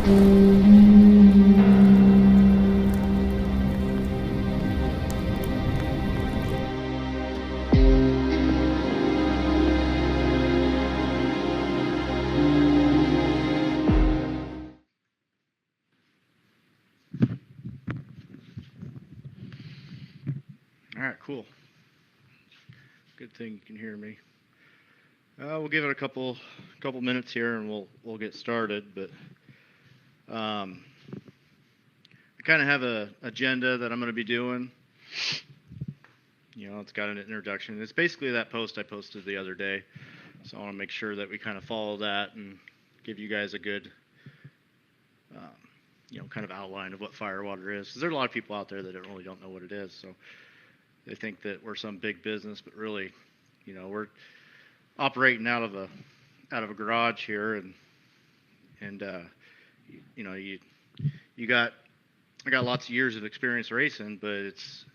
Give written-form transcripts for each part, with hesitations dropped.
All right, cool. Good thing you can hear me. We'll give it a couple minutes here, and we'll get started. But I kind of have a agenda that I'm going to be doing. It's got an introduction. It's basically that post I posted the other day. So I want to make sure that we kind of follow that and give you guys a good, kind of outline of what Firewater is. Because there's a lot of people out there that really don't know what it is. So they think that we're some big business, but really, we're operating out of a garage here, and you got I got lots of years of experience racing, but it's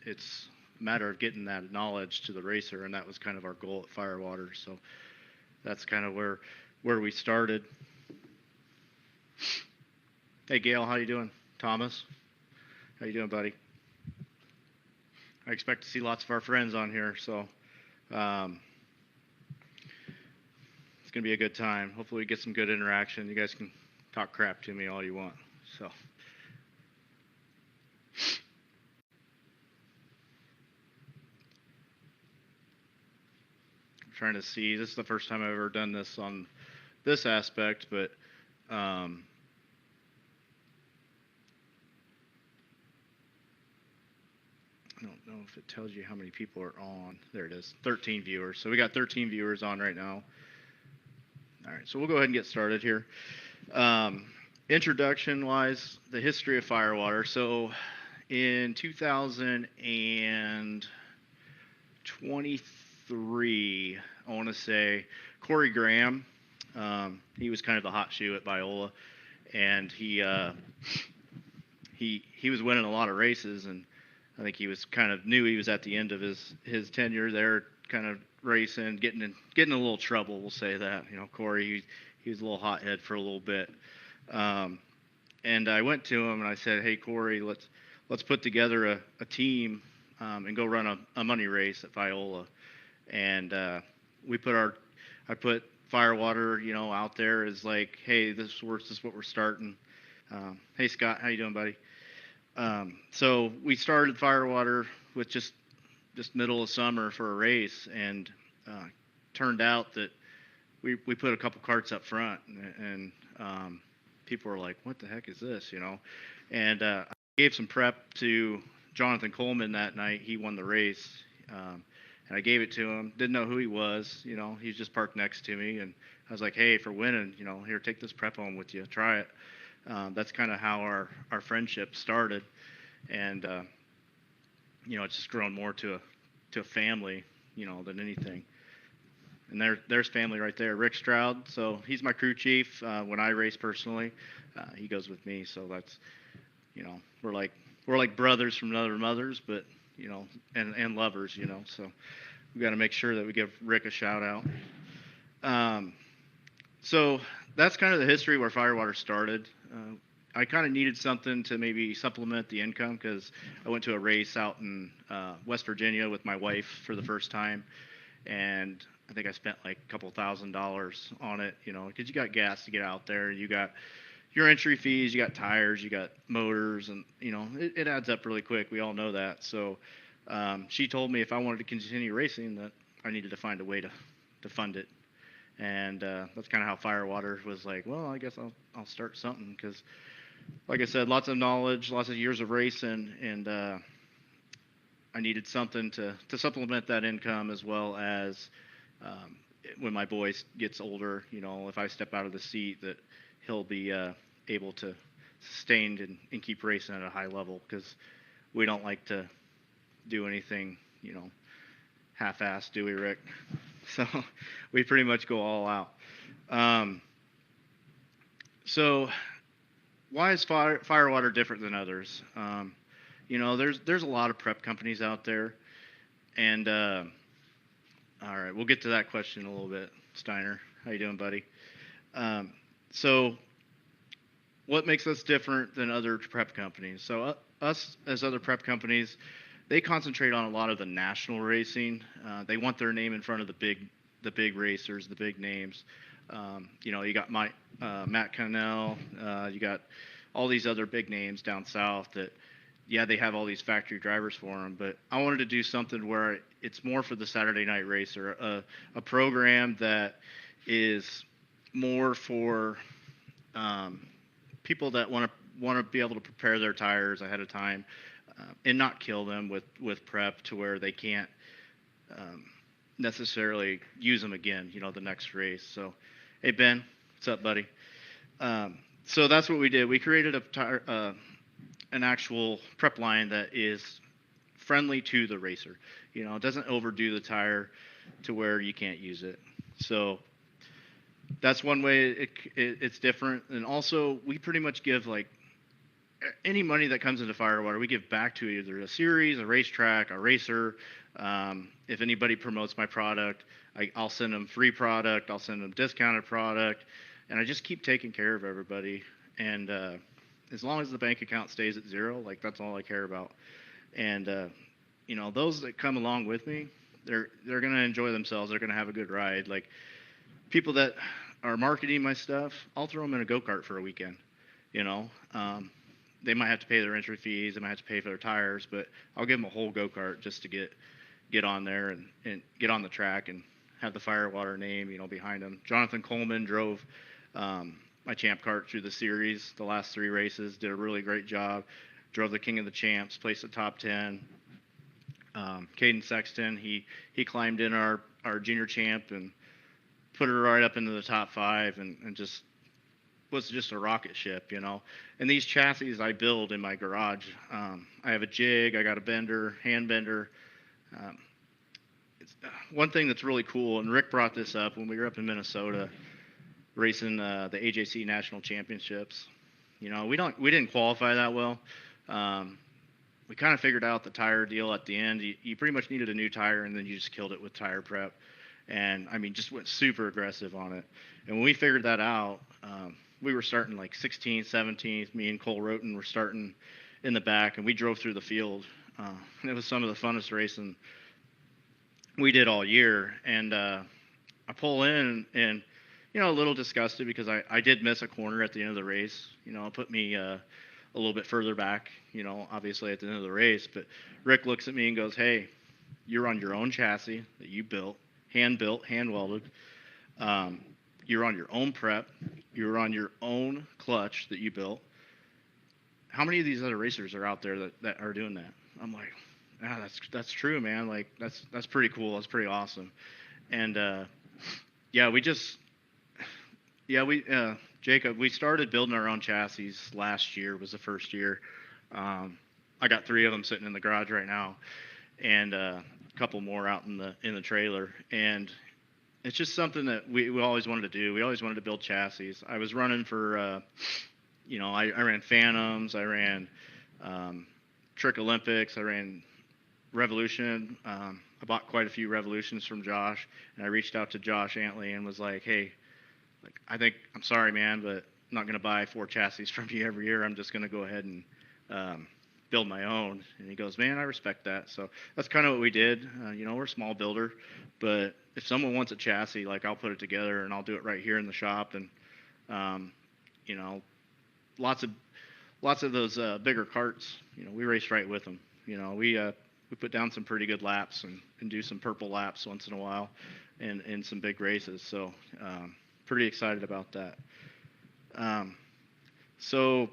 a matter of getting that knowledge to the racer, and that was kind of our goal at Firewater. So that's kind of where we started. Hey, Gail, how you doing? Thomas, how you doing, buddy? I expect to see lots of our friends on here, so it's going to be a good time. Hopefully we get some good interaction. You guys can talk crap to me all you want. So I'm trying to see. This is the first time I've ever done this on this aspect, but I don't know if it tells you how many people are on. There it is, 13 viewers. So we got 13 viewers on right now. All right, so we'll go ahead and get started here. Introduction-wise, the history of Firewater. So in 2023, I want to say, Corey Graham, he was kind of the hot shoe at Viola, and he was winning a lot of races, and I think he was kind of knew he was at the end of his tenure there, kind of racing, getting in a little trouble. We'll say that. Corey, he was a little hothead for a little bit. And I went to him and I said, "Hey, Corey, let's put together a team and go run a money race at Viola." And I put Firewater, out there as like, "Hey, this is what we're starting." Hey, Scott, how you doing, buddy? So we started Firewater with just middle of summer for a race, and turned out that we put a couple carts up front, and people were like, "What the heck is this?" And I gave some prep to Jonathan Coleman that night. He won the race, and I gave it to him. Didn't know who he was. He was just parked next to me, and I was like, "Hey, for winning, here, take this prep home with you. Try it." That's kind of how our friendship started, and it's just grown more to a family, than anything. And there's family right there. Rick Stroud, so he's my crew chief. When I race personally, he goes with me. So that's, we're like brothers from another mothers, but and lovers, So we got to make sure that we give Rick a shout out. So that's kind of the history where Firewater started. I kind of needed something to maybe supplement the income, because I went to a race out in West Virginia with my wife for the first time, and I think I spent like a couple $1,000s on it, because you got gas to get out there, you got your entry fees, you got tires, you got motors, and it adds up really quick. We all know that. So she told me if I wanted to continue racing, that I needed to find a way to fund it. And that's kind of how Firewater was like, well, I guess I'll start something, because, like I said, lots of knowledge, lots of years of racing, and I needed something to supplement that income, as well as when my boy gets older, if I step out of the seat, that he'll be able to sustain and keep racing at a high level, because we don't like to do anything, half-assed, do we, Rick? So we pretty much go all out. So why is Firewater different than others? There's a lot of prep companies out there, and all right, we'll get to that question in a little bit. Steiner, how you doing, buddy? So what makes us different than other prep companies? So us as other prep companies, they concentrate on a lot of the national racing. They want their name in front of the big racers, the big names. You got Matt Cannell, you got all these other big names down south that, yeah, they have all these factory drivers for them. But I wanted to do something where it's more for the Saturday night racer, a program that is more for people that want to be able to prepare their tires ahead of time, and not kill them with prep to where they can't necessarily use them again, the next race. So, hey Ben, what's up, buddy? So that's what we did. We created an actual prep line that is friendly to the racer. It doesn't overdo the tire to where you can't use it. So that's one way it's different. And also, we pretty much give like any money that comes into Firewater, we give back to either a series, a racetrack, a racer. If anybody promotes my product, I'll send them free product. I'll send them discounted product, and I just keep taking care of everybody. And as long as the bank account stays at zero, like that's all I care about. And those that come along with me, they're gonna enjoy themselves. They're gonna have a good ride. Like people that are marketing my stuff, I'll throw them in a go-kart for a weekend. They might have to pay their entry fees. They might have to pay for their tires, but I'll give them a whole go-kart just to get on there and get on the track and have the Firewater name, behind them. Jonathan Coleman drove my champ kart through the series, the last 3 races, did a really great job. Drove the King of the Champs, placed the top 10. Caden Sexton, he climbed in our junior champ and put her right up into the top 5 and just was just a rocket ship, And these chassis I build in my garage. I have a jig, I got a bender, hand bender. It's one thing that's really cool, and Rick brought this up when we were up in Minnesota racing the AJC National Championships. We didn't qualify that well. We kind of figured out the tire deal at the end. You pretty much needed a new tire, and then you just killed it with tire prep. And just went super aggressive on it. And when we figured that out, we were starting like 16th, 17th. Me and Cole Roten were starting in the back, and we drove through the field. It was some of the funnest racing we did all year. And I pull in, and a little disgusted because I did miss a corner at the end of the race. It put me a little bit further back. Obviously at the end of the race. But Rick looks at me and goes, "Hey, you're on your own chassis that you built, hand welded. You're on your own prep. You're on your own clutch that you built. How many of these other racers are out there that are doing that?" I'm like, "Yeah, that's true, man. Like that's pretty cool. That's pretty awesome." And Jacob, we started building our own chassis last year. Was the first year. I got 3 of them sitting in the garage right now, and a couple more out in the trailer. And it's just something that we always wanted to do. We always wanted to build chassis. I was running for, I ran Phantoms. I ran Trick Olympics. I ran Revolution. I bought quite a few Revolutions from Josh, and I reached out to Josh Antley and was like, "Hey, I'm sorry, man, but I'm not going to buy 4 chassis from you every year. I'm just going to go ahead and build my own." And he goes, "Man, I respect that." So that's kind of what we did. We're a small builder, but if someone wants a chassis, I'll put it together and I'll do it right here in the shop. And lots of those bigger carts, we race right with them. We put down some pretty good laps and do some purple laps once in a while, in some big races. So pretty excited about that. So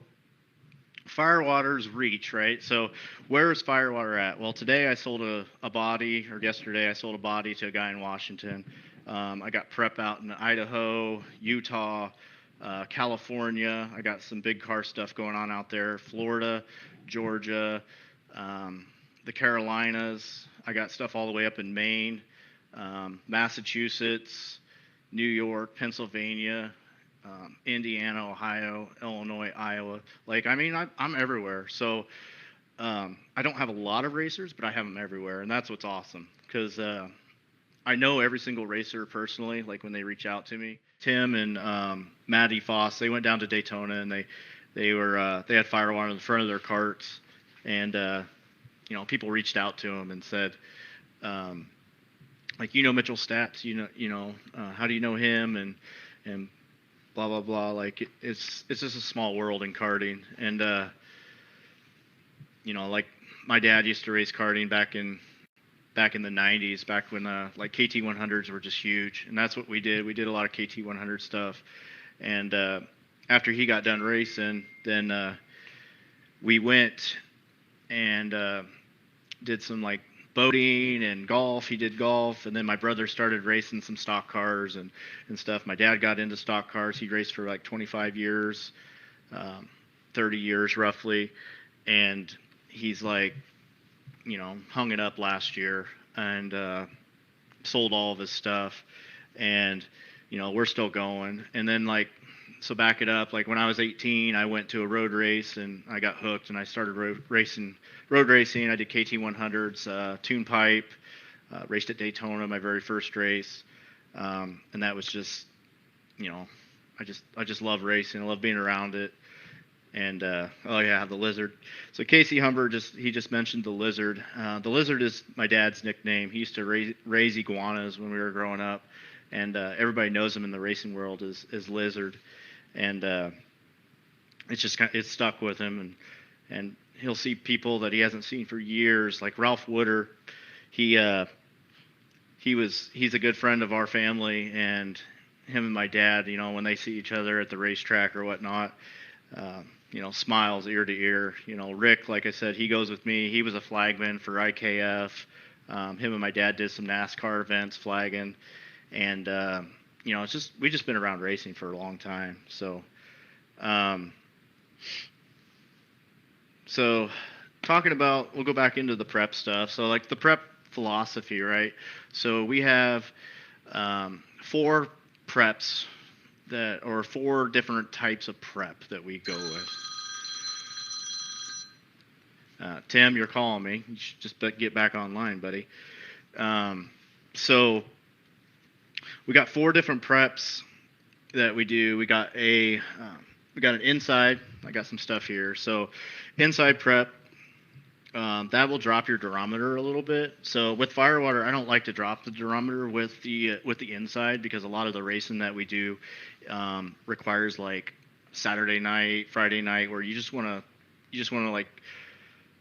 Firewater's reach, right? So where is Firewater at? Well, today I sold a body, or yesterday I sold a body to a guy in Washington. I got prep out in Idaho, Utah, California. I got some big car stuff going on out there. Florida, Georgia, the Carolinas. I got stuff all the way up in Maine, Massachusetts, New York, Pennsylvania, Indiana, Ohio, Illinois, Iowa. I'm everywhere. So I don't have a lot of racers, but I have them everywhere, and that's what's awesome because I know every single racer personally. When they reach out to me, Tim and Maddie Foss, they went down to Daytona and They had Firewater in the front of their carts, and people reached out to him and said, um, like, Mitchell Stats, how do you know him, and blah blah blah. Like, it's just a small world in karting, and like, my dad used to race karting back in the 90s, back when like KT 100s were just huge, and that's what we did. We did a lot of KT 100 stuff, and after he got done racing, then we went and did some like boating and golf. He did golf, and then my brother started racing some stock cars and stuff. My dad got into stock cars. He raced for like 25 years, 30 years roughly, and he's like, hung it up last year and sold all of his stuff, and we're still going. And then, like, so back it up, like when I was 18, I went to a road race and I got hooked, and I started road racing. I did KT 100s, tune pipe, raced at Daytona, my very first race, and that was just, I just love racing. I love being around it. And oh yeah, the lizard. So Casey Humber he just mentioned the lizard. The lizard is my dad's nickname. He used to raise iguanas when we were growing up, and everybody knows him in the racing world as Lizard. And it's stuck with him, and he'll see people that he hasn't seen for years, like Ralph Wooder. He's a good friend of our family, and him and my dad, when they see each other at the racetrack or whatnot, smiles ear to ear. Rick, like I said, he goes with me. He was a flagman for IKF. Him and my dad did some NASCAR events flagging, and we've just been around racing for a long time. So talking about, we'll go back into the prep stuff. So like the prep philosophy, right? So we have 4 preps or 4 different types of prep that we go with. Tim, you're calling me. You should just get back online, buddy. So we got 4 different preps that we do. We got an inside. I got some stuff here. So inside prep, that will drop your durometer a little bit. So with Firewater, I don't like to drop the durometer with the inside, because a lot of the racing that we do requires like Saturday night, Friday night, where you just want to like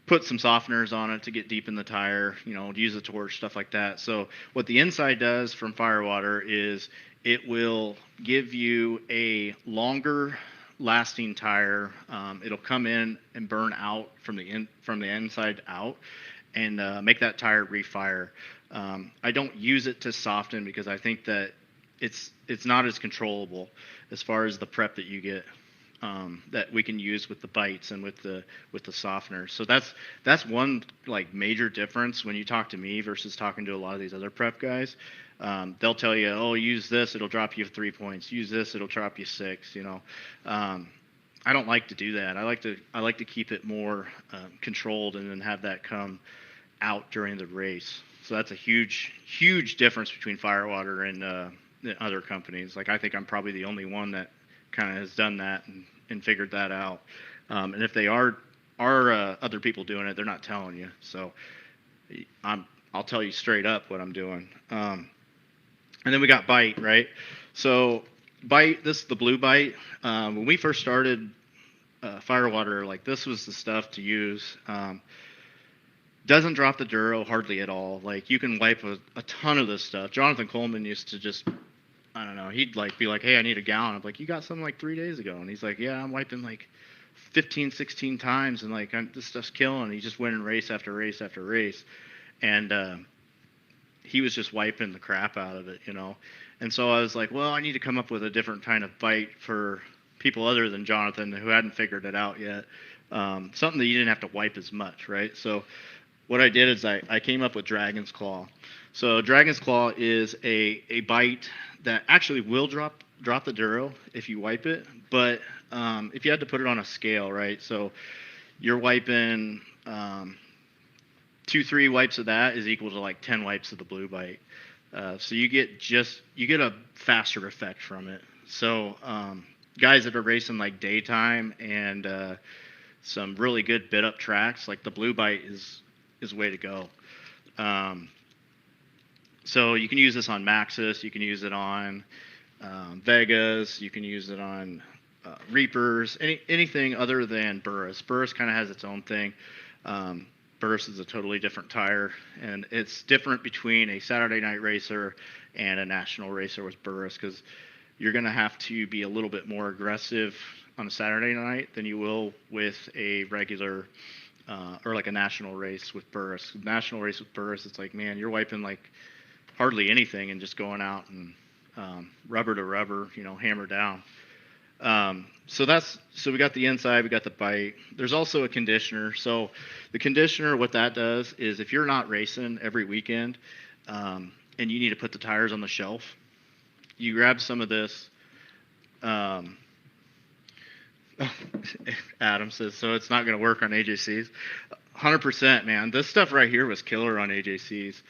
put some softeners on it to get deep in the tire, use a torch, stuff like that. So what the inside does from Firewater is it will give you a longer lasting tire. It'll come in and burn out from the inside out, and make that tire refire. I don't use it to soften, because I think that it's not as controllable as far as the prep that you get, that we can use with the bites and with the softener. So that's one like major difference when you talk to me versus talking to a lot of these other prep guys. They'll tell you, oh, use this, it'll drop you 3 points. Use this, it'll drop you 6. I don't like to do that. I like to keep it more controlled, and then have that come out during the race. So that's a huge difference between Firewater and the other companies. Like, I think I'm probably the only one that kind of has done that and figured that out. And if they are other people doing it, they're not telling you. So I'll tell you straight up what I'm doing. And then we got bite, right? So bite, this is the blue bite. When we first started Firewater, like, this was the stuff to use. Doesn't drop the duro hardly at all. Like, you can wipe a ton of this stuff. Jonathan Coleman used to just, I don't know, he'd like be like, hey, I need a gallon. I'm like, you got some like 3 days ago? And he's like, yeah, I'm wiping like 15, 16 times, and like, this stuff's killing. He just went in race after race after race, and he was just wiping the crap out of it, And so I was like, well, I need to come up with a different kind of bite for people other than Jonathan who hadn't figured it out yet. Something that you didn't have to wipe as much, right? So what I did is I came up with Dragon's Claw. So Dragon's Claw is a bite that actually will drop the duro if you wipe it, but if you had to put it on a scale, right? So you're wiping 2-3 wipes of that is equal to like 10 wipes of the blue bite. So you get a faster effect from it. So guys that are racing like daytime and some really good bit up tracks, like the Blue Bite is way to go. Um, so you can use this on Maxis, you can use it on Vegas, you can use it on Reapers, anything other than Burris. Burris kind of has its own thing. Um, Burris is a totally different tire, and it's different between a Saturday night racer and a national racer with Burris because you're going to have to be a little bit more aggressive on a Saturday night than you will with a regular or like a national race with Burris. National race with Burris, it's like, man, you're wiping like hardly anything and just going out and rubber to rubber, hammer down. So we got the inside, we got the bite. There's also a conditioner. So the conditioner, what that does is if you're not racing every weekend and you need to put the tires on the shelf, you grab some of this. Adam says, so it's not going to work on AJCs. 100%, man. This stuff right here was killer on AJCs.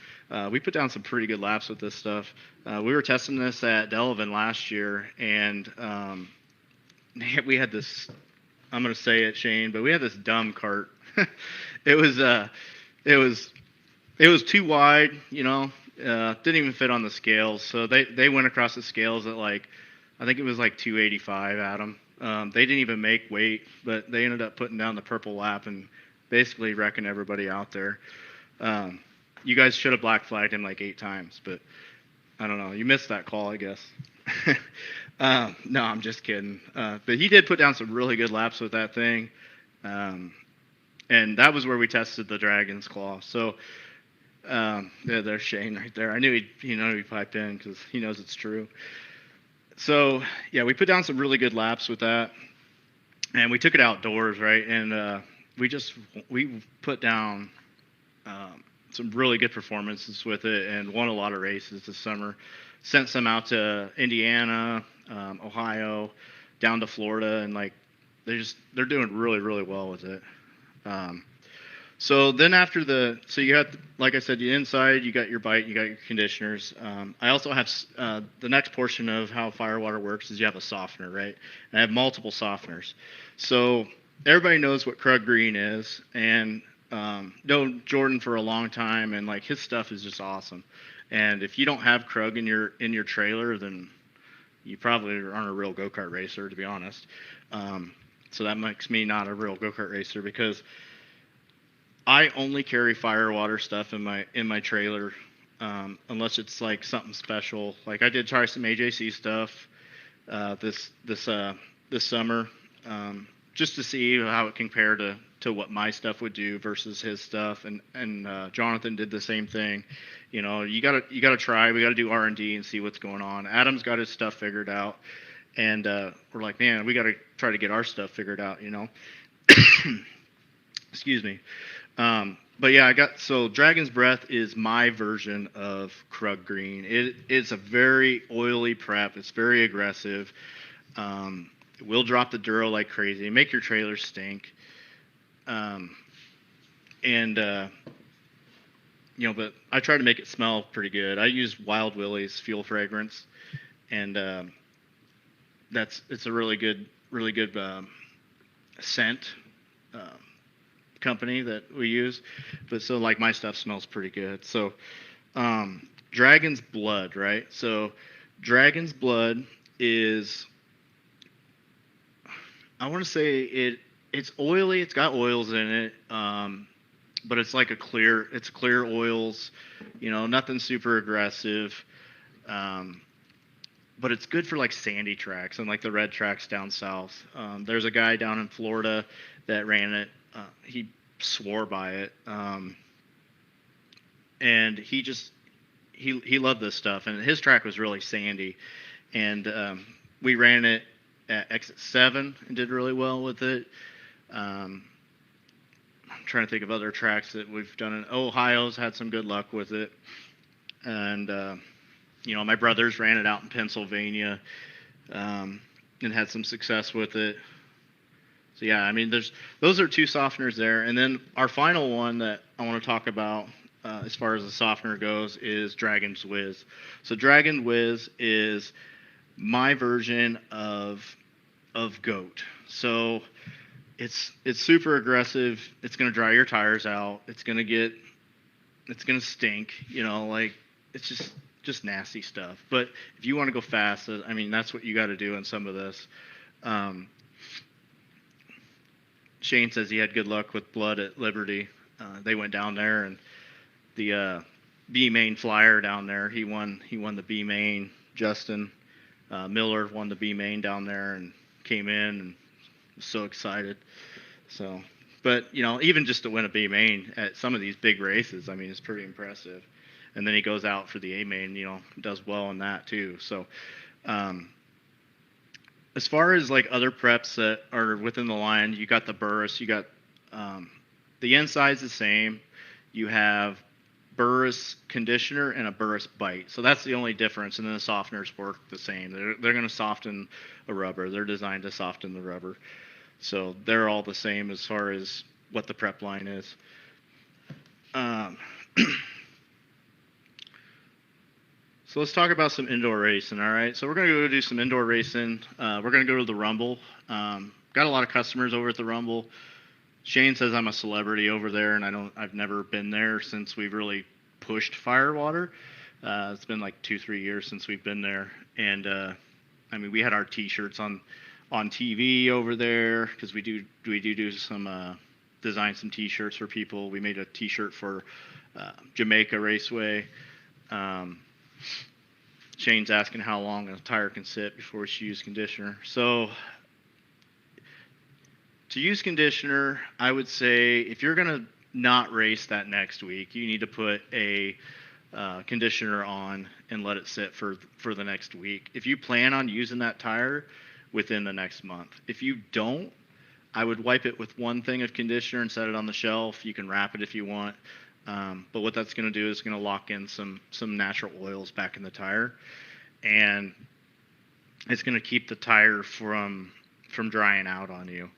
We put down some pretty good laps with this stuff. We were testing this at Delavan last year, and we had this. I'm going to say it, Shane, but we had this dumb cart. it was too wide, didn't even fit on the scales. So they went across the scales at I think it was 285, Adam. They didn't even make weight, but they ended up putting down the purple lap and basically wrecking everybody out there. You guys should have black flagged him 8 times, but I don't know. You missed that call, I guess. No, I'm just kidding. But he did put down some really good laps with that thing. And that was where we tested the Dragon's Claw. So, yeah, there's Shane right there. I knew he'd pipe in because he knows it's true. So, yeah, we put down some really good laps with that. And we took it outdoors, right? And we put down some really good performances with it and won a lot of races this summer. Sent some out to Indiana, Ohio, down to Florida, and they're doing really, really well with it. So then so you have, like I said, the inside, you got your bite, you got your conditioners. I also have the next portion of how Firewater works is you have a softener, right? And I have multiple softeners. So everybody knows what Krug Green is, and known Jordan for a long time, and his stuff is just awesome. And if you don't have Krug in your trailer, then you probably aren't a real go-kart racer, to be honest. So that makes me not a real go-kart racer because I only carry Firewater stuff in my trailer unless it's something special. I did try some AJC stuff this summer just to see how it compared to what my stuff would do versus his stuff, and Jonathan did the same thing. You gotta try. We gotta do R&D and see what's going on. Adam's got his stuff figured out, and we're like, man, we gotta try to get our stuff figured out. Excuse me. But yeah, Dragon's Breath is my version of Krug Green. It's a very oily prep. It's very aggressive. It will drop the duro like crazy. Make your trailer stink. But I try to make it smell pretty good. I use Wild Willie's fuel fragrance, and it's a really good scent company that we use. But so my stuff smells pretty good. So Dragon's Blood, right? So Dragon's Blood is, I want to say it's oily. It's got oils in it, but it's clear oils. Nothing super aggressive. But it's good for sandy tracks and the red tracks down south. There's a guy down in Florida that ran it. He swore by it, and he loved this stuff. And his track was really sandy, and we ran it at exit 7 and did really well with it. I'm trying to think of other tracks that we've done in Ohio's had some good luck with it, and my brothers ran it out in Pennsylvania and had some success with it. So yeah, I mean, those are 2 softeners there, and then our final one that I want to talk about as far as the softener goes is Dragon's Whiz. So Dragon Whiz is my version of of goat. So it's super aggressive. It's going to dry your tires out. It's going to stink, like it's just nasty stuff. But if you want to go fast, I mean, that's what you got to do in some of this. Um, Shane says he had good luck with blood at Liberty. They went down there, and the B main flyer down there, he won the B main. Justin Miller won the B main down there and came in and was so excited. So, but even just to win a B main at some of these big races, I mean, it's pretty impressive. And then he goes out for the A main, does well in that too. So, as far as like other preps that are within the line, you got the Burris, you got the inside's the same. You have Burris conditioner and a Burris bite. So that's the only difference, and then the softeners work the same. They're going to soften a rubber. They're designed to soften the rubber. So they're all the same as far as what the prep line is. So let's talk about some indoor racing, all right? So we're going to go do some indoor racing. We're going to go to the Rumble. Got a lot of customers over at the Rumble. Shane says I'm a celebrity over there, and I've never been there since we've really pushed Firewater. It's been like 2-3 years since we've been there, and I mean, we had our T-shirts on TV over there because we do some design some T-shirts for people. We made a T-shirt for Jamaica Raceway. Shane's asking how long a tire can sit before we should use conditioner. So to use conditioner, I would say if you're going to not race that next week, you need to put a conditioner on and let it sit for the next week. If you plan on using that tire within the next month. If you don't, I would wipe it with one thing of conditioner and set it on the shelf. You can wrap it if you want. But what that's going to do is going to lock in some natural oils back in the tire, and it's going to keep the tire from drying out on you.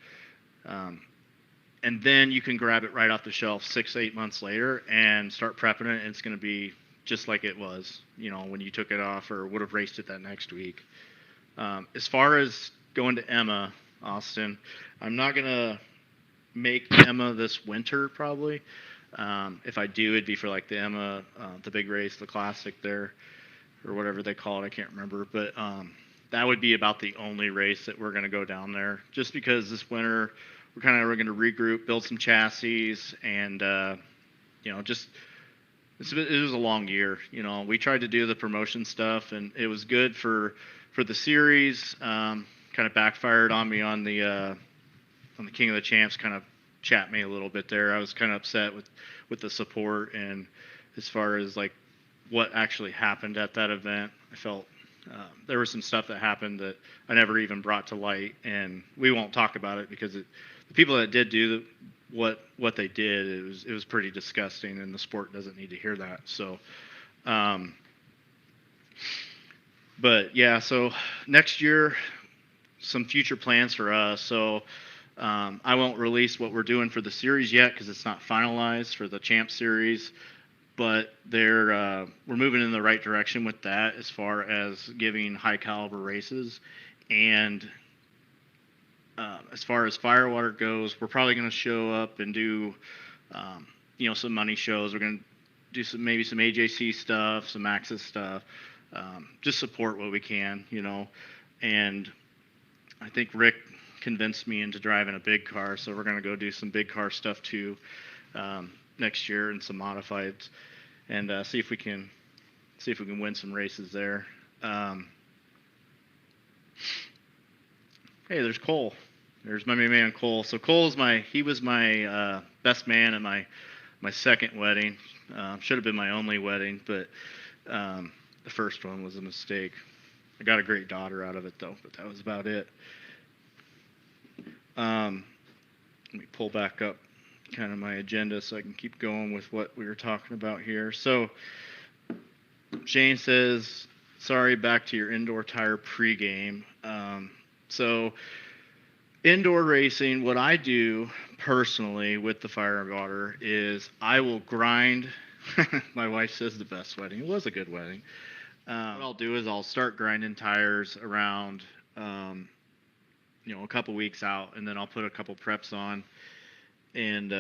And then you can grab it right off the shelf 6-8 months later and start prepping it, and it's going to be just like it was, when you took it off or would have raced it that next week. As far as going to Emma, Austin, I'm not going to make Emma this winter probably. If I do, it'd be for like the Emma, the big race, the classic there, or whatever they call it. I can't remember, but that would be about the only race that we're going to go down there. Just because this winter we're going to regroup, build some chassis, and just it was a long year. We tried to do the promotion stuff, and it was good for the series. Kind of backfired on me on the King of the Champs. Kind of chat me a little bit there. I was kind of upset with the support, and as far as like what actually happened at that event, I felt there was some stuff that happened that I never even brought to light, and we won't talk about it because the people that did do what they did, it was pretty disgusting, and the sport doesn't need to hear that. So, but yeah, so next year, some future plans for us. So. I won't release what we're doing for the series yet because it's not finalized for the Champ Series, but we're moving in the right direction with that as far as giving high caliber races. And as far as Firewater goes, we're probably going to show up and do some money shows. We're going to do maybe some AJC stuff, some Axis stuff, just support what we can, and I think Rick convinced me into driving a big car, so we're going to go do some big car stuff too next year and some modifieds, and see if we can win some races there. Hey, there's Cole. There's my main man Cole. So Cole was my best man at my second wedding. Should have been my only wedding, but the first one was a mistake. I got a great daughter out of it though, but that was about it. Let me pull back up kind of my agenda so I can keep going with what we were talking about here. So Shane says, sorry, back to your indoor tire pregame. So indoor racing, what I do personally with the Firewater is I will grind. My wife says the best wedding. It was a good wedding. What I'll do is I'll start grinding tires around a couple weeks out, and then I'll put a couple preps on, and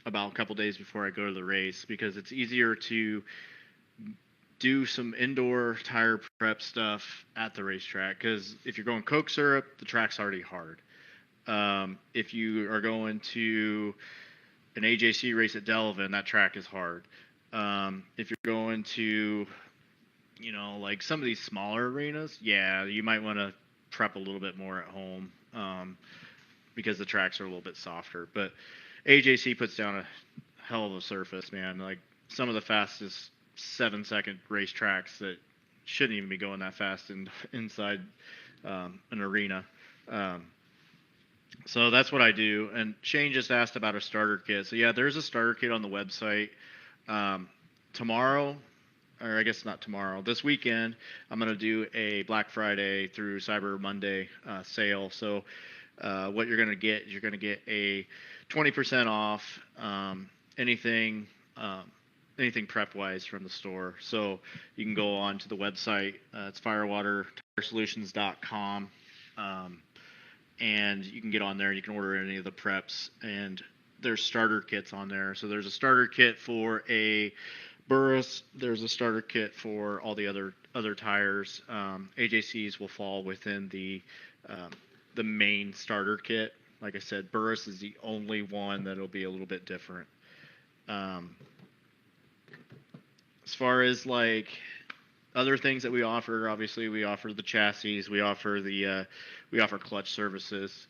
about a couple days before I go to the race, because it's easier to do some indoor tire prep stuff at the racetrack. Because if you're going Coke syrup, the track's already hard. If you are going to an AJC race at Delavan, that track is hard. If you're going to, like some of these smaller arenas, yeah, you might want to prep a little bit more at home, because the tracks are a little bit softer. But AJC puts down a hell of a surface, man. Like some of the fastest 7-second race tracks that shouldn't even be going that fast inside an arena. So that's what I do. And Shane just asked about a starter kit. So yeah, there's a starter kit on the website. Tomorrow, or I guess not tomorrow, this weekend, I'm going to do a Black Friday through Cyber Monday sale. So what you're going to get is you're going to get a 20% off anything prep-wise from the store. So you can go on to the website. It's firewatertiresolutions.com. And you can get on there and you can order any of the preps, and there's starter kits on there. So there's a starter kit for a Burris. There's a starter kit for all the other tires. AJCs will fall within the main starter kit. Like I said, Burris is the only one that'll be a little bit different. As far as like other things that we offer, obviously we offer the chassis, we offer clutch services.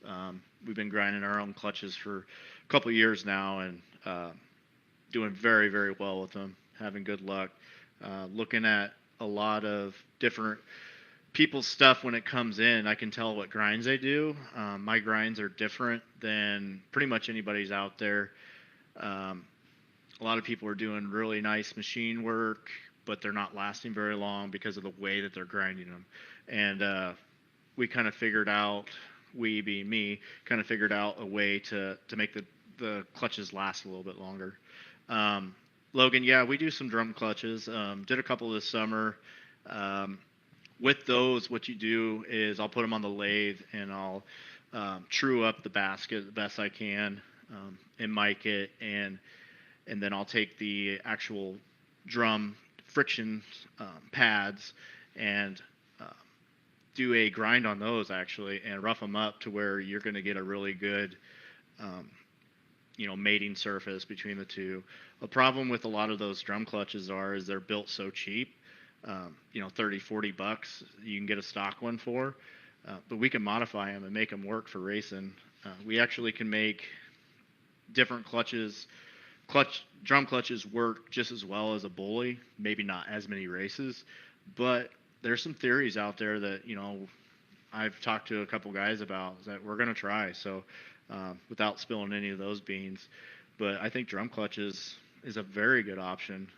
We've been grinding our own clutches for a couple of years now, and doing very, very well with them, having good luck. Looking at a lot of different people's stuff when it comes in, I can tell what grinds they do. My grinds are different than pretty much anybody's out there. A lot of people are doing really nice machine work, but they're not lasting very long because of the way that they're grinding them. And we kind of figured out, we being me, kind of figured out a way to make the clutches last a little bit longer. Logan, yeah, we do some drum clutches. Did a couple this summer. With those, what you do is I'll put them on the lathe, and I'll true up the basket the best I can, and mic it, and then I'll take the actual drum friction pads and do a grind on those actually, and rough them up to where you're going to get a really good mating surface between the two. The problem with a lot of those drum clutches is they're built so cheap. $30-$40 you can get a stock one for, but we can modify them and make them work for racing. We actually can make different drum clutches work just as well as a bully, maybe not as many races, but there's some theories out there that I've talked to a couple guys about that we're going to try, so without spilling any of those beans. But I think drum clutches is a very good option,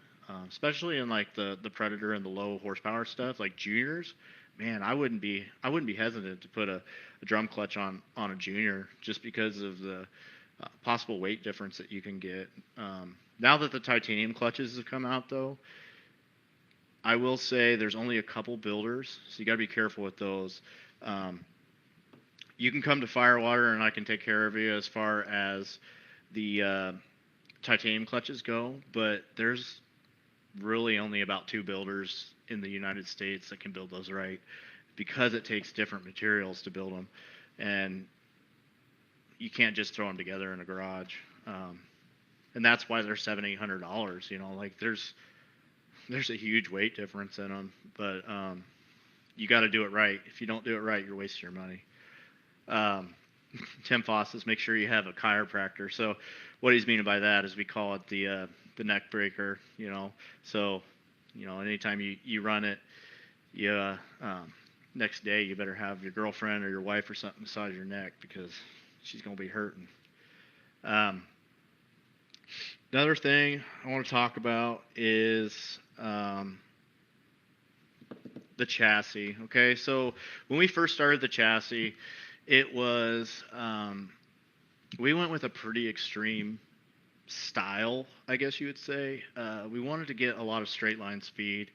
especially in like the Predator and the low horsepower stuff, like juniors. Man, I wouldn't be hesitant to put a drum clutch on a junior, just because of the possible weight difference that you can get. Now that the titanium clutches have come out, though, I will say there's only a couple builders, so you got to be careful with those. You can come to Firewater, and I can take care of you as far as the titanium clutches go, but there's really only about 2 builders in the United States that can build those right, because it takes different materials to build them, and you can't just throw them together in a garage. And that's why they're $700-$800. Like there's a huge weight difference in them, but you got to do it right. If you don't do it right, you're wasting your money. Tim Foss says, make sure you have a chiropractor. So what he's meaning by that is we call it the neck breaker. So anytime you run it, next day you better have your girlfriend or your wife or something massage your neck, because she's gonna be hurting. Another thing I want to talk about is the chassis. Okay, so when we first started the chassis, it was we went with a pretty extreme style, I guess you would say. We wanted to get a lot of straight line speed.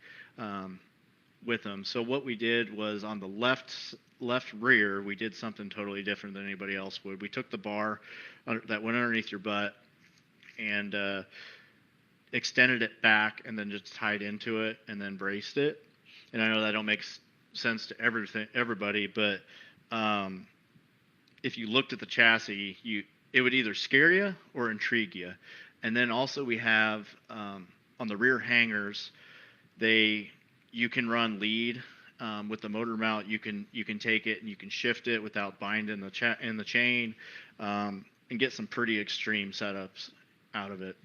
with them. So what we did was on the left rear, we did something totally different than anybody else would. We took the bar that went underneath your butt and extended it back and then just tied into it and then braced it. And I know that don't make sense to everybody, but if you looked at the chassis, it would either scare you or intrigue you. And then also we have on the rear hangers, you can run lead with the motor mount. You can take it and you can shift it without binding in the chain and get some pretty extreme setups out of it.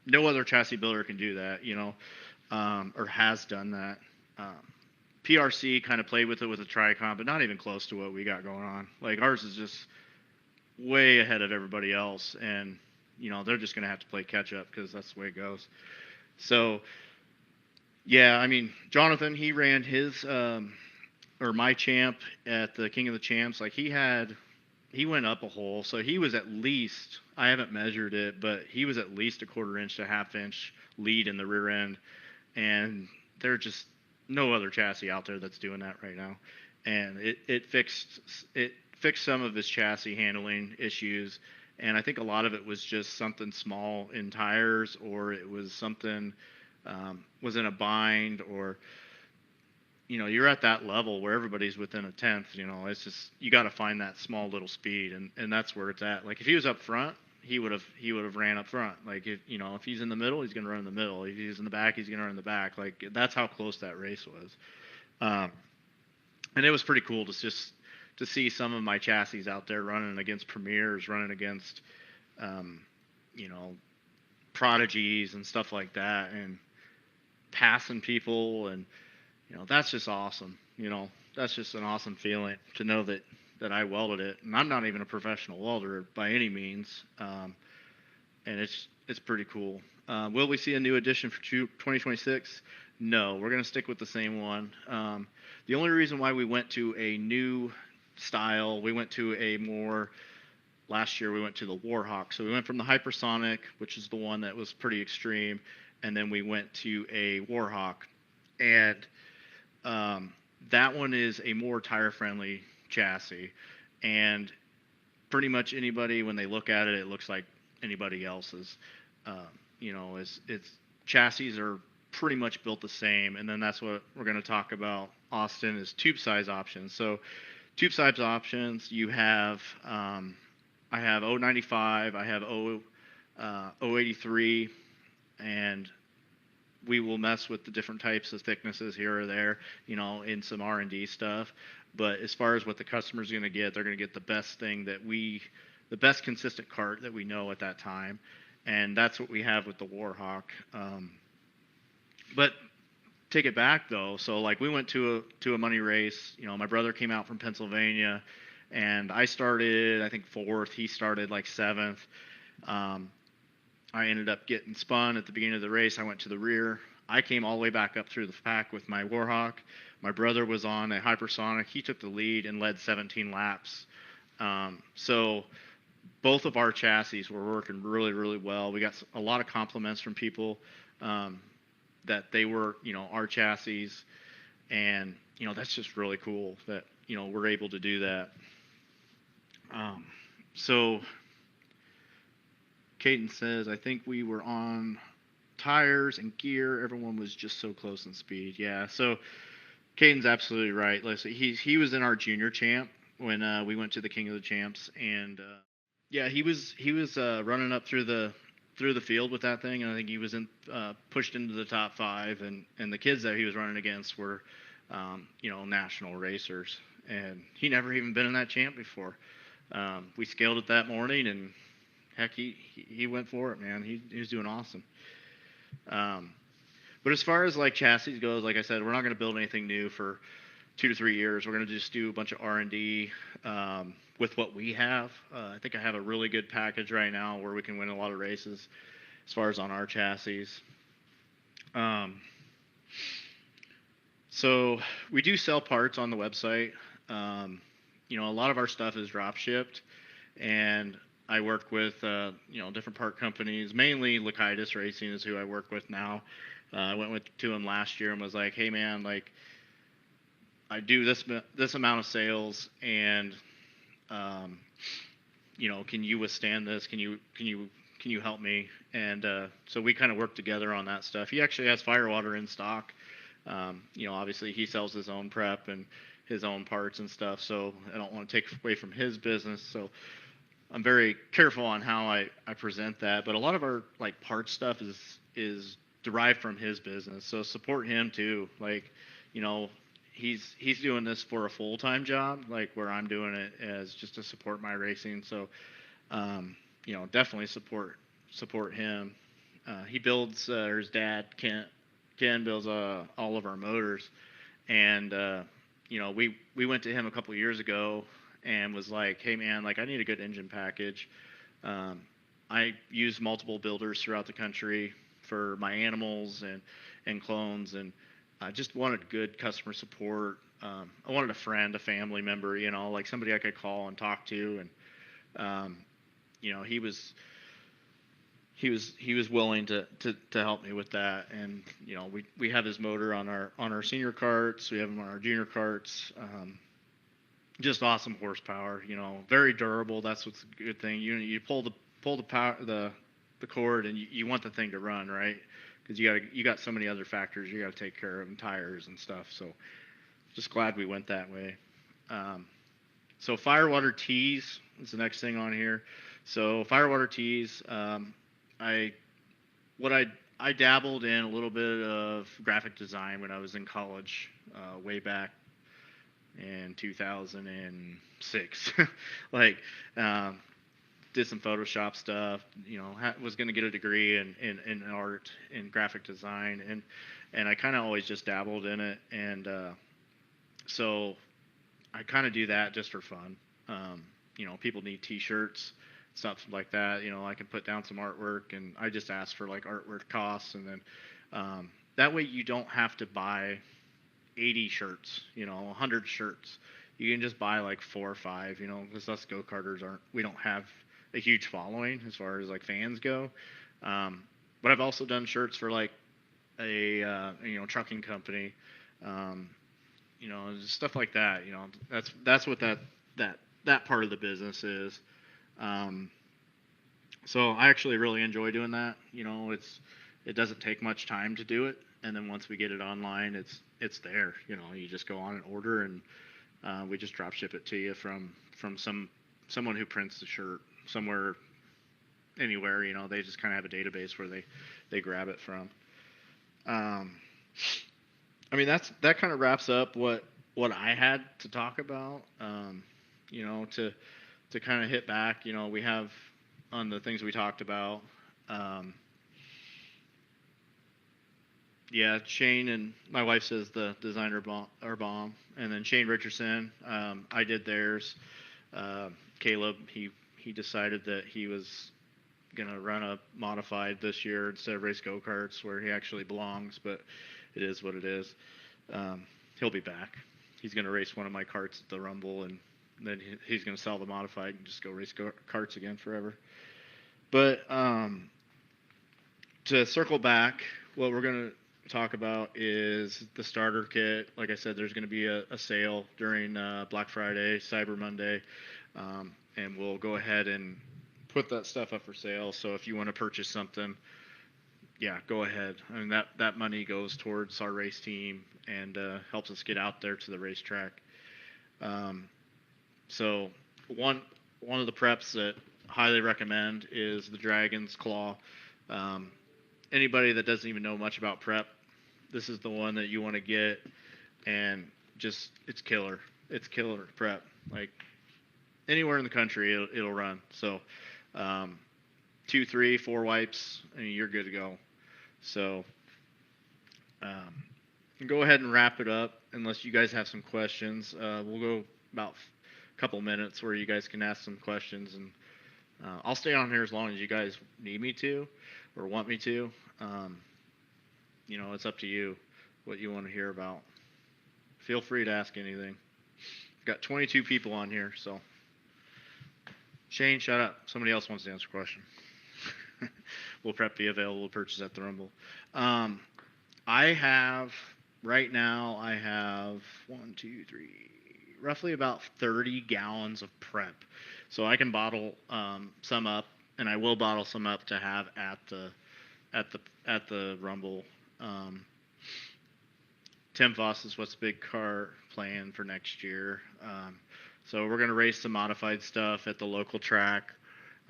No other chassis builder can do that, or has done that. PRC kind of played with it with a Tricon, but not even close to what we got going on. Like ours is just way ahead of everybody else, and they're just gonna have to play catch up because that's the way it goes. So, yeah, I mean, Jonathan, he ran his or my champ at the King of the Champs. Like he went up a hole, so he was at least, I haven't measured it, but he was at least a 1/4 inch to 1/2 inch lead in the rear end, and they're just no other chassis out there that's doing that right now. And it fixed some of his chassis handling issues, and I think a lot of it was just something small in tires, or it was something was in a bind, or you're at that level where everybody's within a tenth. It's just you got to find that small little speed, and that's where it's at. Like if he was up front, he would have ran up front. Like if he's in the middle, he's gonna run in the middle. If he's in the back, he's gonna run in the back. Like that's how close that race was. And it was pretty cool to see some of my chassis out there running against premieres, running against prodigies and stuff like that, and passing people, and that's just awesome. That's just an awesome feeling to know that I welded it, and I'm not even a professional welder by any means, and it's pretty cool. Will we see a new addition for 2026? No, we're gonna stick with the same one. The only reason why we went to a new style, last year we went to the Warhawk. So we went from the Hypersonic, which is the one that was pretty extreme, and then we went to a Warhawk, and that one is a more tire-friendly chassis, and pretty much anybody, when they look at it, it looks like anybody else's. It's chassis are pretty much built the same, and then that's what we're going to talk about. Austin is tube size options. So tube size options, you have I have 095, I have 083, and we will mess with the different types of thicknesses here or there, in some R&D stuff. But as far as what the customer's going to get, they're going to get the best thing the best consistent cart that we know at that time, and that's what we have with the Warhawk. But take it back though. So like we went to a money race. My brother came out from Pennsylvania, and I started I think 4th. He started like 7th. I ended up getting spun at the beginning of the race. I went to the rear. I came all the way back up through the pack with my Warhawk. My brother was on a Hypersonic. He took the lead and led 17 laps. So both of our chassis were working really, really well. We got a lot of compliments from people that they were, our chassis. And, that's just really cool that, we're able to do that. So Caden says, I think we were on tires and gear. Everyone was just so close in speed. Yeah. So Caden's absolutely right. Listen, he was in our junior champ when we went to the King of the Champs, and yeah, he was running up through the field with that thing, and I think he was pushed into the top 5, and the kids that he was running against were national racers, and he never even been in that champ before. We scaled it that morning, and heck, he went for it, man. He was doing awesome. But as far as like chassis goes, like I said, we're not going to build anything new for 2 to 3 years. We're going to just do a bunch of R&D with what we have. I think I have a really good package right now where we can win a lot of races as far as on our chassis. So we do sell parts on the website. A lot of our stuff is drop shipped, and I work with different part companies. Mainly Lakitis Racing is who I work with now. I went to him last year and was like, hey man, like I do this amount of sales, and um, can you withstand this? Can you help me? And so we kind of work together on that stuff. He actually has Firewater in stock. Obviously he sells his own prep and his own parts and stuff, so I don't want to take away from his business. So I'm very careful on how I present that. But a lot of our like part stuff is derived from his business. So support him too. Like, you know, he's doing this for a full time job, like where I'm doing it as just to support my racing. So definitely support him. He builds or his dad Ken builds all of our motors, and we went to him a couple of years ago and was like, hey man, like I need a good engine package. Um, I use multiple builders throughout the country for my animals and clones, and I just wanted good customer support. I wanted a friend, a family member, like somebody I could call and talk to, and um, he was willing to help me with that. And we have his motor on our senior carts, we have him on our junior carts. Just awesome horsepower, very durable. That's what's a good thing. You pull the power the cord, and you want the thing to run, right? Because you got so many other factors you got to take care of, and tires and stuff. So just glad we went that way. So Firewater tees is the next thing on here. So Firewater tees, I what I dabbled in a little bit of graphic design when I was in college, way back in 2006. Like, did some Photoshop stuff. Was going to get a degree in art and graphic design, and I kind of always just dabbled in it, and so I kind of do that just for fun. People need T-shirts, stuff like that. I can put down some artwork, and I just ask for like artwork costs, and then that way you don't have to buy 80 shirts, 100 shirts. You can just buy like 4 or 5, because us go-karters we don't have a huge following as far as like fans go. But I've also done shirts for like a trucking company, stuff like that. That's what that part of the business is. So I actually really enjoy doing that. It doesn't take much time to do it, and then once we get it online, it's there. You just go on and order, and we just drop ship it to you from someone who prints the shirt somewhere, anywhere. They just kind of have a database where they grab it from. That kind of wraps up what I had to talk about. To kind of hit back, we have on the things we talked about. Yeah, Shane and my wife says the designer are bomb, and then Shane Richardson, I did theirs. Caleb, he decided that he was gonna run a modified this year instead of race go-karts where he actually belongs, but it is what it is. He'll be back. He's gonna race one of my karts at the Rumble, and then he's gonna sell the modified and just go race karts again forever. But to circle back, what we're gonna talk about is the starter kit. Like I said, there's going to be a sale during Black Friday, Cyber Monday, and we'll go ahead and put that stuff up for sale. So if you want to purchase something, yeah, go ahead. That money goes towards our race team and helps us get out there to the racetrack. So one of the preps that I highly recommend is the Dragon's Claw. Anybody that doesn't even know much about prep, this is the one that you want to get, and just it's killer. It's killer prep. Like anywhere in the country, it'll run. So 2, 3, 4 wipes, and you're good to go. So go ahead and wrap it up. Unless you guys have some questions, we'll go about a couple minutes where you guys can ask some questions, and I'll stay on here as long as you guys need me to or want me to. It's up to you what you want to hear about. Feel free to ask anything. Got 22 people on here, so Shane, shut up. Somebody else wants to answer a question. Will prep be available to purchase at the Rumble? I have Right now, I have one, two, three, roughly about 30 gallons of prep. So I can bottle some up, and I will bottle some up to have at the at the Rumble. Um, Tim Voss is what's big car plan for next year. So we're gonna race some modified stuff at the local track.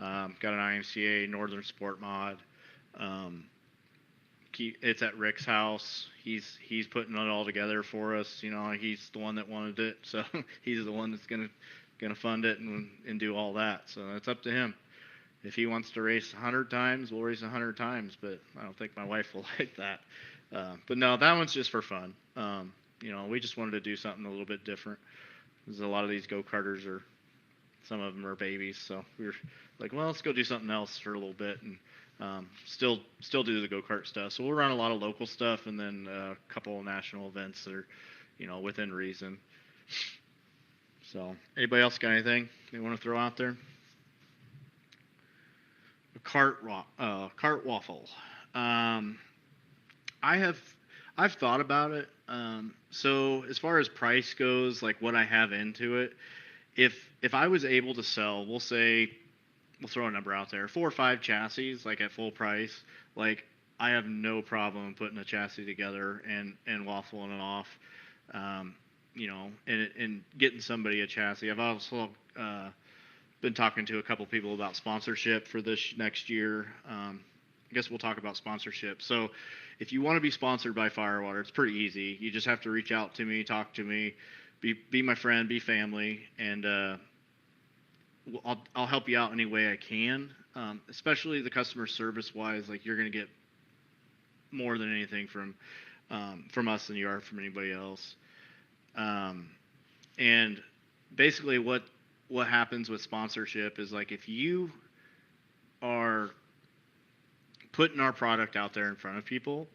Got an IMCA Northern Sport Mod. Um, it's at Rick's house. He's putting it all together for us. You know, he's the one that wanted it, so he's the one that's gonna fund it and do all that. So it's up to him. If he wants to race 100 times, we'll race 100 times. But I don't think my wife will like that. But no, that one's just for fun. You know, we just wanted to do something a little bit different. Because a lot of these go-karters are, some of them are babies. So we were like, well, let's go do something else for a little bit and still do the go-kart stuff. So we'll run a lot of local stuff and then a couple of national events that are, you know, within reason. So anybody else got anything they want to throw out there? A cart waffle. Um, I have I've thought about it. So as far as price goes, like what I have into it, if I was able to sell, we'll throw a number out there, 4 or 5 chassis, like at full price, like I have no problem putting a chassis together and waffling it off, you know, and getting somebody a chassis. I've also been talking to a couple people about sponsorship for this next year. I guess we'll talk about sponsorship. So if you want to be sponsored by Firewater, it's pretty easy. You just have to reach out to me, talk to me, be my friend, be family, and I'll help you out any way I can. Especially the customer service wise, like you're gonna get more than anything from us than you are from anybody else. And basically, what happens with sponsorship is like if you are putting our product out there in front of people,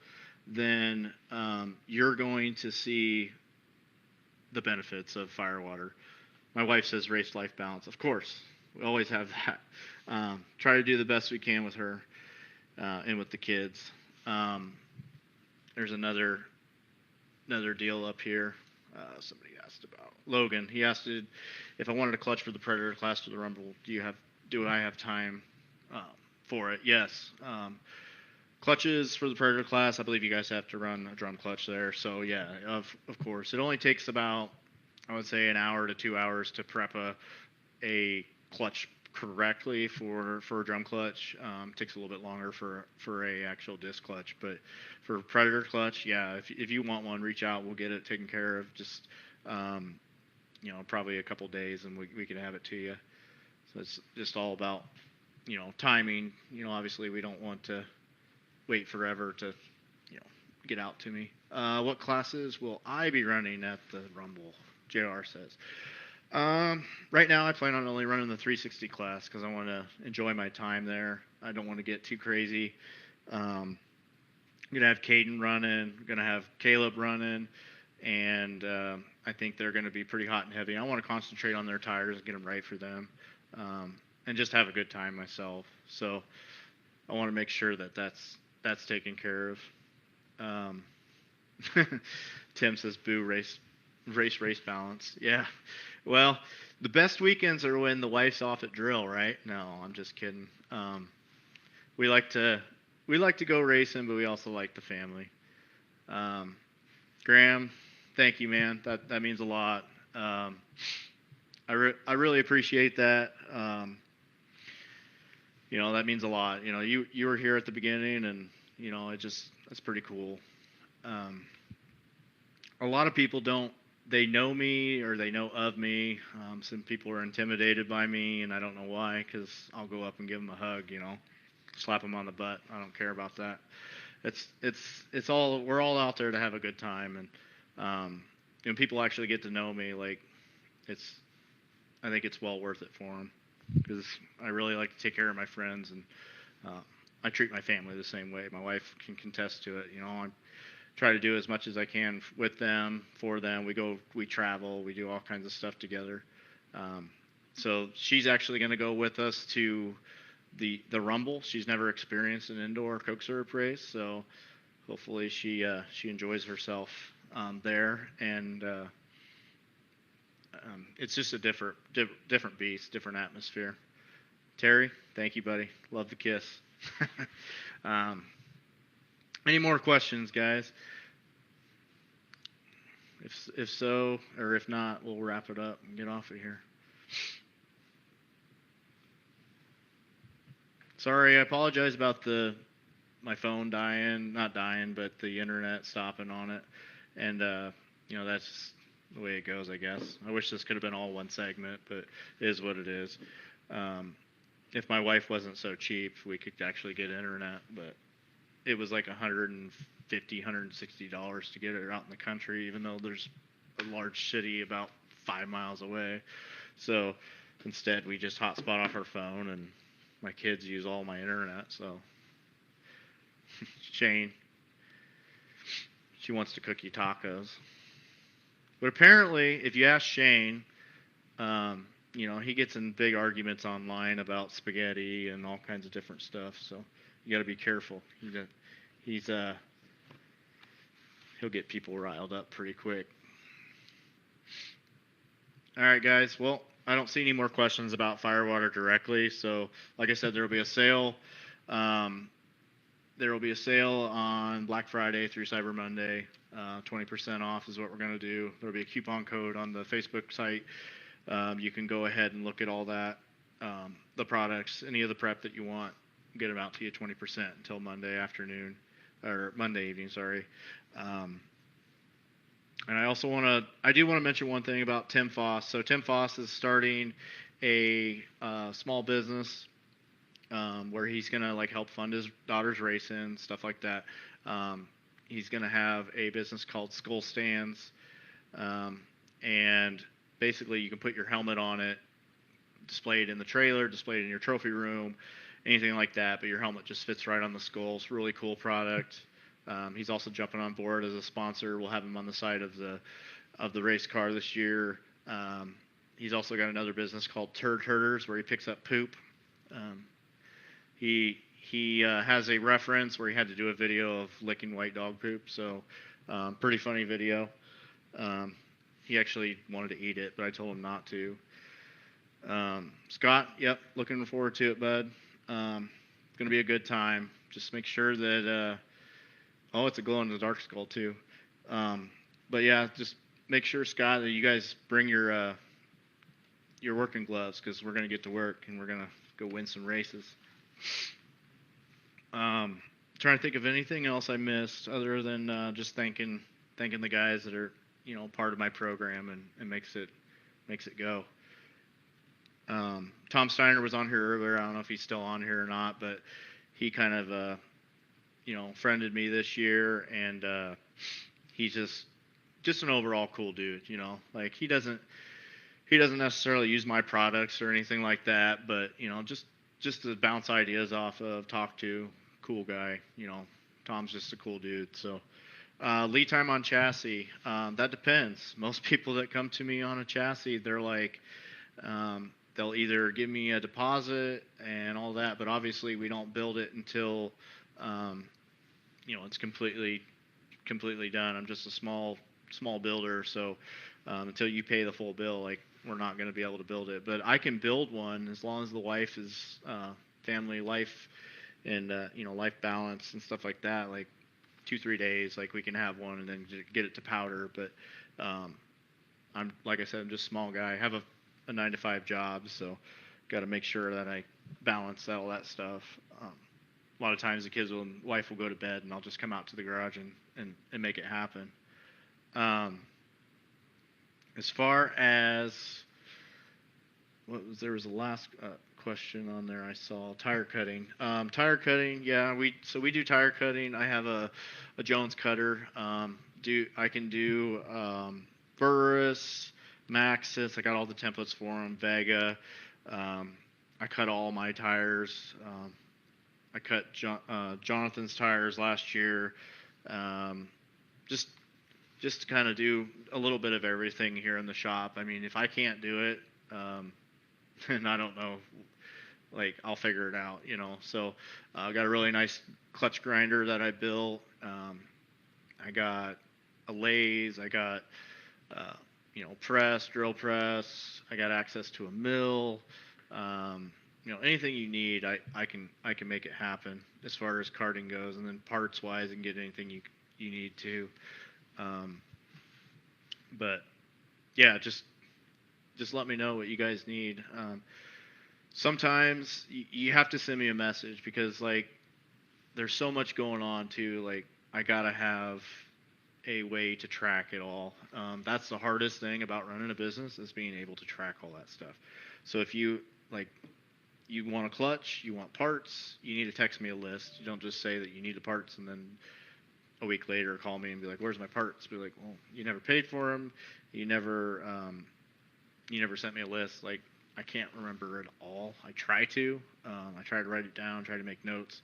then you're going to see the benefits of Firewater. My wife says race life balance. Of course, we always have that. Try to do the best we can with her and with the kids. There's another deal up here. Somebody asked about Logan. He asked if I wanted a clutch for the Predator class for the Rumble. Do I have time for it? Yes. Clutches for the Predator class, I believe you guys have to run a drum clutch there. So yeah, of course. It only takes about, I would say, an hour to 2 hours to prep a clutch correctly for a drum clutch. Takes a little bit longer for a actual disc clutch, but for Predator clutch, yeah, if you want one, reach out. We'll get it taken care of. Just you know, probably a couple days, and we can have it to you. So it's just all about, you know, timing. You know, obviously we don't want to wait forever to, you know, get out to me. What classes will I be running at the Rumble? JR says. Right now I plan on only running the 360 class because I want to enjoy my time there. I don't want to get too crazy. I'm gonna have Caden running, gonna have Caleb running, and I think they're gonna be pretty hot and heavy. I want to concentrate on their tires and get them right for them, and just have a good time myself. So I want to make sure that that's taken care of. Tim says, "Boo, race balance." Yeah. Well, the best weekends are when the wife's off at drill, right? No, I'm just kidding. We like to go racing, but we also like the family. Graham, thank you, man. That means a lot. I really appreciate that. You know, that means a lot. You know, you were here at the beginning, and you know, it's pretty cool. A lot of people they know me or they know of me. Some people are intimidated by me, and I don't know why, because I'll go up and give them a hug, you know, slap them on the butt. I don't care about that. We're all out there to have a good time, and when people actually get to know me, like, I think it's well worth it for them, because I really like to take care of my friends, and I treat my family the same way. My wife can contest to it. You know, I try to do as much as I can with them, for them. We travel, we do all kinds of stuff together. So she's actually going to go with us to the Rumble. She's never experienced an indoor Coke syrup race, so hopefully she enjoys herself there, and it's just a different beast, different atmosphere. Terry, thank you, buddy. Love the kiss. um, any more questions, guys? If so, or if not, we'll wrap it up and get off of here. Sorry, I apologize about my phone dying, not dying, but the internet stopping on it, and that's just the way it goes, I guess. I wish this could have been all one segment, but it is what it is. If my wife wasn't so cheap, we could actually get internet, but it was like $150, $160 to get it out in the country, even though there's a large city about 5 miles away. So instead, we just hotspot off our phone, and my kids use all my internet. So Shane, she wants to cook you tacos. But apparently, if you ask Shane, he gets in big arguments online about spaghetti and all kinds of different stuff. So you got to be careful. He'll get people riled up pretty quick. All right, guys. Well, I don't see any more questions about Firewater directly. So, like I said, there will be a sale. There will be a sale on Black Friday through Cyber Monday. 20% off is what we're going to do. There will be a coupon code on the Facebook site. You can go ahead and look at all that, the products, any of the prep that you want, get them out to you 20% until Monday afternoon, or Monday evening, sorry. And I do want to mention one thing about Tim Foss. So Tim Foss is starting a small business where he's going to help fund his daughter's racing, stuff like that. He's going to have a business called Skull Stands, and basically you can put your helmet on it, display it in the trailer, display it in your trophy room, anything like that, but your helmet just fits right on the skull. It's a really cool product. He's also jumping on board as a sponsor. We'll have him on the side of the race car this year. He's also got another business called Turd Herders, where he picks up poop. He has a reference where he had to do a video of licking white dog poop, so pretty funny video. He actually wanted to eat it, but I told him not to. Scott, yep, looking forward to it, bud. Going to be a good time. Just make sure that it's a glow-in-the-dark skull, too. But, yeah, just make sure, Scott, that you guys bring your working gloves, because we're going to get to work, and we're going to go win some races. Trying to think of anything else I missed other than just thanking the guys that are, part of my program and makes it go. Tom Steiner was on here earlier. I don't know if he's still on here or not, but he kind of friended me this year, and he's just an overall cool dude. He doesn't necessarily use my products or anything like that, but just to bounce ideas off of, talk to, cool guy. Tom's just a cool dude. So lead time on chassis, that depends. Most people that come to me on a chassis, they're like, they'll either give me a deposit and all that, but obviously we don't build it until it's completely done. I'm just a small builder, so until you pay the full bill, we're not going to be able to build it. But I can build one as long as the wife is family life and life balance and stuff like that. 2-3 days, we can have one and then get it to powder. But I'm, like I said, I'm just a small guy. I have a 9-to-5 job, so got to make sure that I balance all that stuff. A lot of times the kids and wife will go to bed, and I'll just come out to the garage and make it happen. As far as there was a last question on there I saw, tire cutting. Tire cutting, yeah, we do tire cutting. I have a Jones cutter. I can do Burris, Maxxis. I got all the templates for them. Vega. I cut all my tires. I cut Jonathan's tires last year. Just to kind of do a little bit of everything here in the shop. I mean, if I can't do it, and I don't know, I'll figure it out, So I got a really nice clutch grinder that I built. I got a lathe. I got uh, press, drill press. I got access to a mill. Anything you need, I can make it happen as far as carting goes, and then parts wise, and get anything you need to. Um, but yeah, just let me know what you guys need. Sometimes you have to send me a message because like there's so much going on too. Like I gotta have a way to track it all. That's the hardest thing about running a business is being able to track all that stuff. So if you like you want a clutch, you want parts, you need to text me a list. You don't just say that you need the parts and then a week later call me and be like, "Where's my parts?" Be like, "Well, you never paid for them. You never sent me a list." Like I can't remember it all. I try to. I try to write it down. Try to make notes.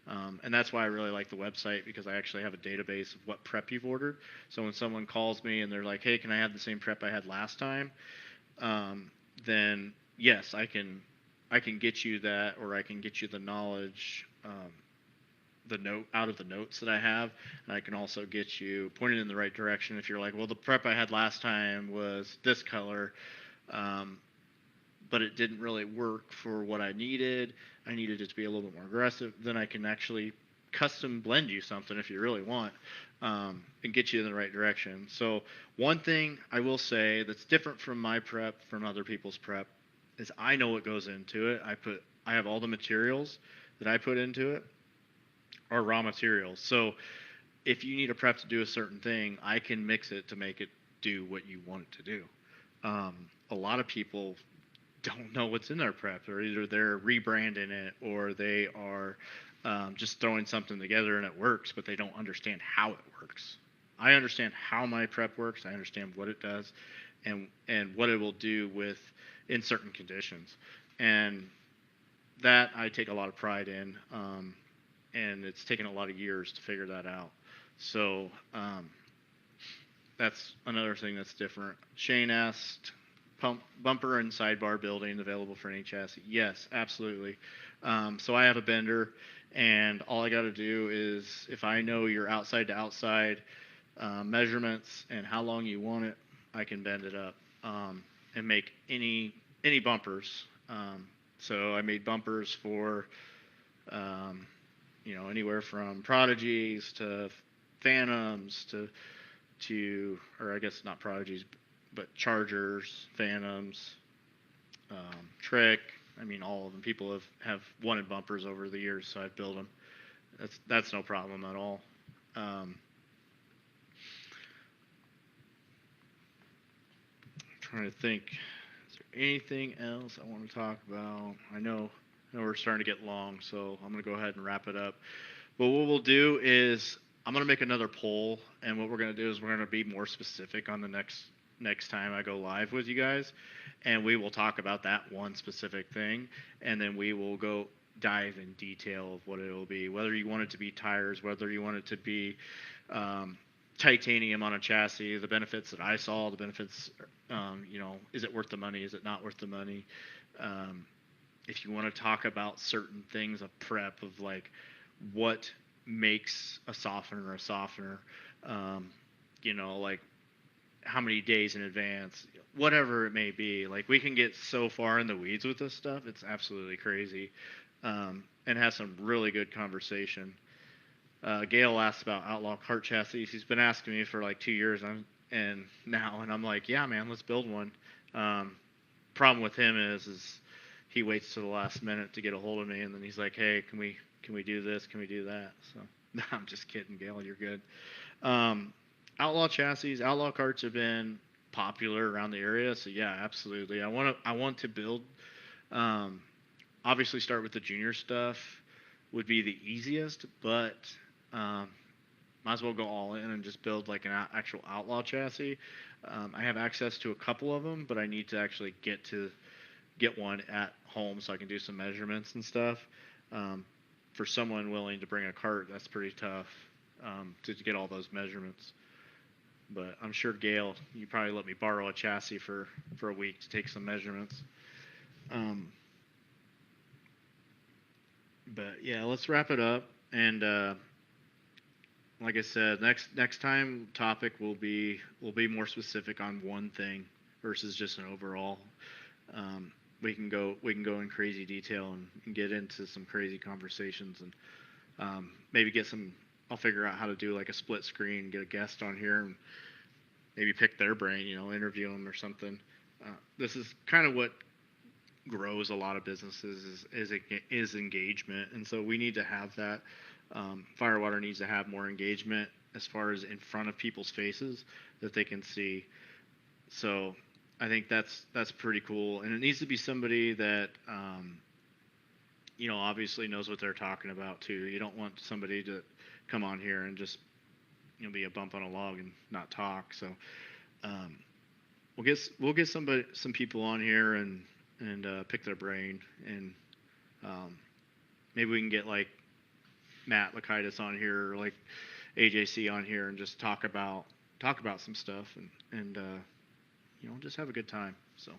And that's why I really like the website because I actually have a database of what prep you've ordered. So when someone calls me and they're like, "Hey, can I have the same prep I had last time?" Then yes, I can get you that, or I can get you the knowledge, the note out of the notes that I have, and I can also get you pointed in the right direction if you're like, well, the prep I had last time was this color, um, but it didn't really work for what I needed. I needed it to be a little bit more aggressive. Then I can actually custom blend you something if you really want, and get you in the right direction. So one thing I will say that's different from my prep from other people's prep is I know what goes into it. I have all the materials that I put into it are raw materials. So if you need a prep to do a certain thing, I can mix it to make it do what you want it to do. A lot of people don't know what's in their prep, or either they're rebranding it or they are just throwing something together and it works, but they don't understand how it works. I understand how my prep works. I understand what it does, and what it will do with in certain conditions, and that I take a lot of pride in. And it's taken a lot of years to figure that out. So that's another thing that's different. Shane asked, bumper and sidebar building available for any chassis? Yes, absolutely. So I have a bender, and all I got to do is if I know your outside to outside measurements and how long you want it, I can bend it up and make any bumpers. So I made bumpers for anywhere from Prodigies to Phantoms or I guess not Prodigies, but Chargers, Phantoms, Trick. I mean, all of them. People have wanted bumpers over the years, so I've built them. That's no problem at all. Trying to think. Is there anything else I want to talk about? I know we're starting to get long, so I'm going to go ahead and wrap it up. But what we'll do is I'm going to make another poll, and what we're going to do is we're going to be more specific on the next time I go live with you guys, and we will talk about that one specific thing, and then we will go dive in detail of what it will be, whether you want it to be tires, whether you want it to be titanium on a chassis, the benefits that I saw, the benefits, is it worth the money? Is it not worth the money? If you want to talk about certain things of prep, of like what makes a softener, like how many days in advance, whatever it may be, like we can get so far in the weeds with this stuff. It's absolutely crazy, and have some really good conversation. Gail asked about outlaw cart chassis. He's been asking me for like 2 years, and I'm like, yeah, man, let's build one. Problem with him is he waits to the last minute to get a hold of me, and then he's like, hey, can we do this? Can we do that? So no, I'm just kidding, Gail. You're good. Outlaw chassis, outlaw carts have been popular around the area, so yeah, absolutely. I want to build. Obviously, start with the junior stuff would be the easiest, but might as well go all in and just build like an actual outlaw chassis. I have access to a couple of them, but I need to actually get one at home so I can do some measurements and stuff. For someone willing to bring a cart, that's pretty tough to get all those measurements. But I'm sure Gail, you probably let me borrow a chassis for a week to take some measurements. But yeah, let's wrap it up. And like I said, next time topic will be more specific on one thing versus just an overall. We can go in crazy detail and get into some crazy conversations and maybe get some. I'll figure out how to do like a split screen, get a guest on here, and maybe pick their brain, interview them or something. This is kind of what grows a lot of businesses is engagement, and so we need to have that. Firewater needs to have more engagement as far as in front of people's faces that they can see. So I think that's pretty cool, and it needs to be somebody that obviously knows what they're talking about too. You don't want somebody to come on here and just be a bump on a log and not talk. So um, we'll get some people on here and pick their brain, and um, maybe we can get like Matt Lakaitis on here or like AJC on here and just talk about some stuff and just have a good time. So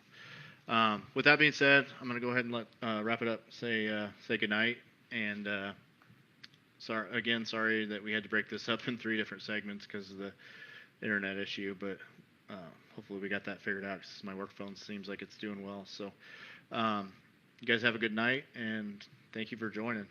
with that being said, I'm gonna go ahead and wrap it up. Say good night, and sorry that we had to break this up in 3 different segments because of the internet issue, but hopefully we got that figured out because my work phone seems like it's doing well. So you guys have a good night, and thank you for joining.